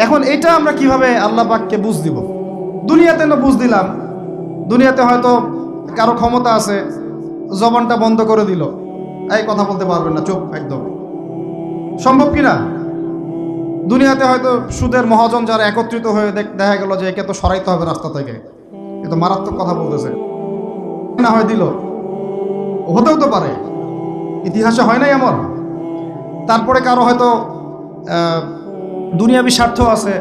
এখন এটা আমরা কিভাবে আল্লাহ পাককে বুঝ দিব? দুনিয়াতে না বুঝ দিলাম, দুনিয়াতে হয়তো কারো ক্ষমতা আছে, জবানটা বন্ধ করে দিল, এই কথা বলতে পারবেন না, চুপ একদম। সম্ভব কি না? দুনিয়াতে হয়তো সুদের মহাজন যারা একত্রিত হয়ে দেখা গেল যে একে তো সরাইতে হবে রাস্তা থেকে, এ তো মারাত্মক কথা বলতেছে, না হয় দিল, হতেও তো পারে, ইতিহাসে হয় নাই এমন। তারপরে কারো হয়তো দুনিয়াবি স্বার্থ আছে,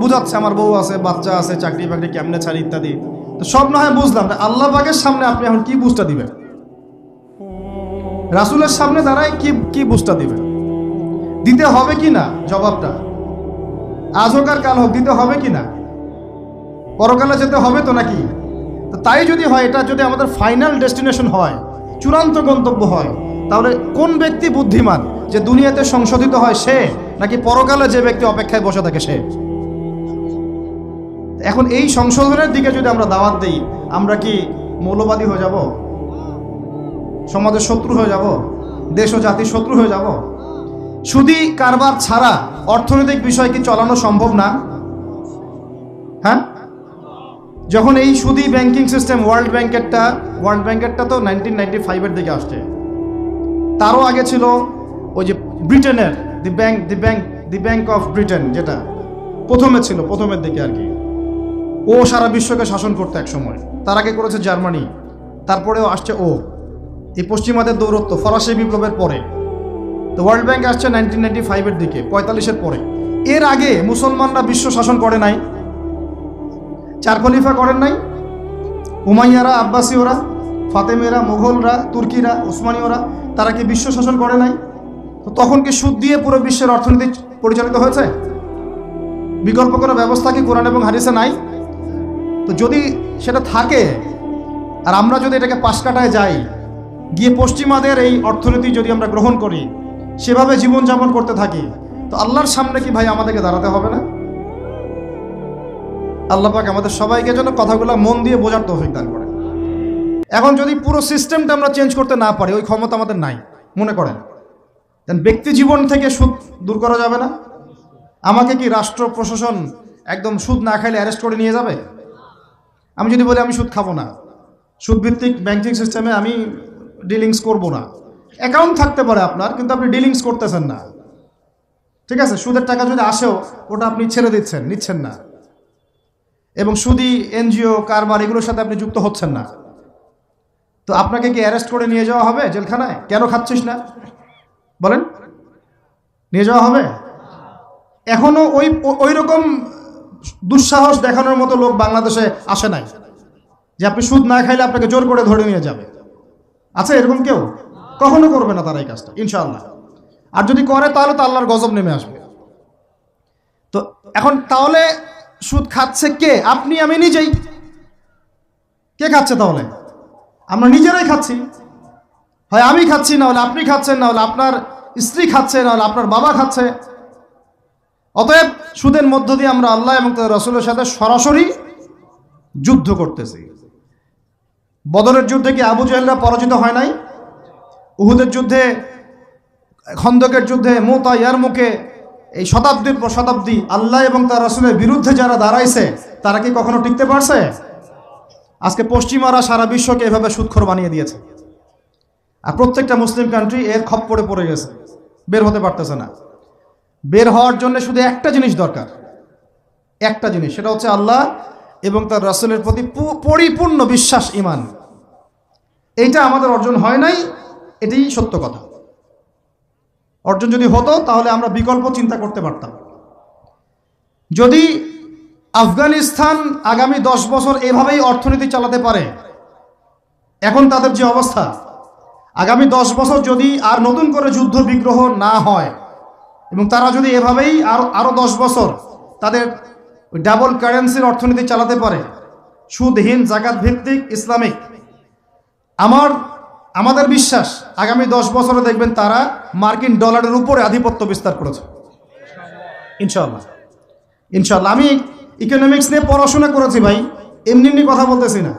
বুঝাচ্ছে আমার বউ আছে, বাচ্চা আছে, চাকরি বাকরি কেমনে ছাড়ি ইত্যাদি। তো সব না হয় বুঝলাম, আল্লাহ পাকের সামনে আপনি এখন কি বুঝটা দিবেন? রাসূলের সামনে দাঁড়ায় কি বুঝটা দিবেন? দিতে হবে কি না জবাবটা? আজ হোক আর কাল হোক দিতে হবে কি না? পরকালে যেতে হবে তো নাকি? তো তাই যদি হয়, এটা যদি আমাদের ফাইনাল ডেস্টিনেশন হয়, চূড়ান্ত গন্তব্য হয়, তাহলে কোন ব্যক্তি বুদ্ধিমান, যে দুনিয়াতে সংশোধিত হয় সে, নাকি পরকালে যে ব্যক্তি অপেক্ষায় বসে থাকে সে? এখন এই সংশোধনের দিকে যদি আমরা দাওয়াত দিই, আমরা কি মৌলবাদী হয়ে যাব? সমাজের শত্রু হয়ে যাব? দেশ ও জাতির শত্রু হয়ে যাব? সুদী কারবার ছাড়া অর্থনৈতিক বিষয় কি চালানো সম্ভব না? হ্যাঁ, যখন এই সুদী ব্যাংকিং সিস্টেম, ওয়ার্ল্ড ব্যাংকেরটা তো 1995-এর দিকে আসছে, তারও আগে ছিল ওই যে ব্রিটেনের দি ব্যাংক অফ ব্রিটেন, যেটা প্রথমে ছিল, প্রথমের দিকে আর কি। ও সারা বিশ্বকে শাসন করতে এক সময়, তার আগে করেছে জার্মানি, তারপরেও আসছে ও। এই পশ্চিমাদের দৌরত্ব ফরাসি বিপ্লবের পরে, তো ওয়ার্ল্ড ব্যাংক আসছে 1995-এর দিকে, 45-এর পরে। এর আগে মুসলমানরা বিশ্ব শাসন করে নাই, চার খলিফা করেন নাই, উমাইয়ারা, আব্বাসীয়রা, ফাতেমেরা, মুঘলরা, তুর্কিরা, উসমানীয়রা, তারা কি বিশ্ব শাসন করে নাই? তো তখন কি সুদ দিয়ে পুরো বিশ্বের অর্থনীতি পরিচালিত হয়েছে? বিকল্প কোনো ব্যবস্থা কি কোরআন এবং হাদিসে নাই? তো যদি সেটা থাকে, আর আমরা যদি এটাকে পাশ কাটায় যাই, গিয়ে পশ্চিমাদের এই অর্থনীতি যদি আমরা গ্রহণ করি, সেভাবে জীবনযাপন করতে থাকি, তো আল্লাহর সামনে কি ভাই আমাদেরকে দাঁড়াতে হবে না? আল্লাহ পাক আমাদের সবাইকে যেন কথাগুলো মন দিয়ে বোঝার তৌফিক দান করে। এখন যদি পুরো সিস্টেমটা আমরা চেঞ্জ করতে না পারি, ওই ক্ষমতা আমাদের নাই মনে করেন, ব্যক্তি জীবন থেকে সুদ দূর করা যাবে না? আমাকে কি রাষ্ট্র প্রশাসন একদম সুদ না খাইলে অ্যারেস্ট করে নিয়ে যাবে? আমি যদি বলি আমি সুদ খাবো না, সুদভিত্তিক ব্যাংকিং সিস্টেমে আমি ডিলিংস করব না, অ্যাকাউন্ট থাকতে পারে আপনার, কিন্তু আপনি ডিলিংস করতেছেন না, ঠিক আছে? সুদের টাকা যদি আসেও ওটা আপনি ছেড়ে দিচ্ছেন, নিচ্ছেন না, এবং সুদী এনজিও কারবার এগুলোর সাথে আপনি যুক্ত হচ্ছেন না, তো আপনাকে কি অ্যারেস্ট করে নিয়ে যাওয়া হবে জেলখানায়? কেন খাচ্ছিস না বলেন, নিয়ে যাওয়া হবে? এখনো ওই রকম দুঃসাহস দেখানোর মতো লোক বাংলাদেশে আসে নাই যে আপনি সুদ না খাইলে আপনাকে জোর করে ধরে নিয়ে যাবে। আছে এরকম কেউ? কখনো করবে না তারা এই কাজটা, ইনশাআল্লাহ। আর যদি করে তাহলে তো আল্লাহর গজব নেমে আসবে। তো এখন তাহলে সুদ খাচ্ছে কে? আপনি, আমি নিজেই। কে খাচ্ছে তাহলে? আমরা নিজেরাই খাচ্ছি। হয় আমি খাচ্ছি, না হলে আপনি খাচ্ছেন, না হলে আপনার স্ত্রী খাচ্ছে, না হলে আপনার বাবা খাচ্ছে। অতএব সুদের মধ্য দিয়ে আমরা আল্লাহ এবং তার রাসূলের সাথে সরাসরি যুদ্ধ করতেছি। বদরের যুদ্ধে কি আবু জাহেলরা পরাজিত হয় নাই? উহুদের যুদ্ধে, খন্দকের যুদ্ধে, মুতা, ইয়ারমুকে, এই শতাব্দীর পর শতাব্দী আল্লাহ এবং তার রাসূলের বিরুদ্ধে যারা দাঁড়াইছে, তারা কি কখনো টিকতে পারছে? আজকে পশ্চিমারা সারা বিশ্বকে এভাবে সুদখোর বানিয়ে দিয়েছে, আর প্রত্যেকটা মুসলিম কান্ট্রি এর খপ্পরে পড়ে গেছে, বের হতে পারতেছে না। বের হওয়ার জন্য শুধু একটা জিনিস দরকার, একটা জিনিস, সেটা হচ্ছে আল্লাহ এবং তার রাসূলের প্রতি পরিপূর্ণ বিশ্বাস, ঈমান। এইটা আমাদের অর্জন হয় নাই, এটাই সত্য কথা। অর্জন যদি হতো তাহলে আমরা বিকল্প চিন্তা করতে পারতাম। যদি আফগানিস্তান আগামী 10 বছর এভাবেই অর্থনীতি চালাতে পারে, এখন তাদের যে অবস্থা, আগামী 10 বছর যদি আর নতুন করে যুদ্ধ বিগ্রহ না হয়, এবং তারা যদি এভাবেই আরো 10 বছর তাদের ডাবল কারেন্সির অর্থনীতি চালাতে পারে, সুদহীন, জাকাত ভিত্তিক, ইসলামিক, আমাদের বিশ্বাস আগামী 10 বছরে দেখবেন তারা মার্কিন ডলারের উপরে আধিপত্য বিস্তার করেছে, ইনশাআল্লাহ। ইনশাআল্লাহ। আমি ইকোনমিক্স নিয়ে পড়াশোনা করেছি ভাই, এমনি কথা বলতেছি না।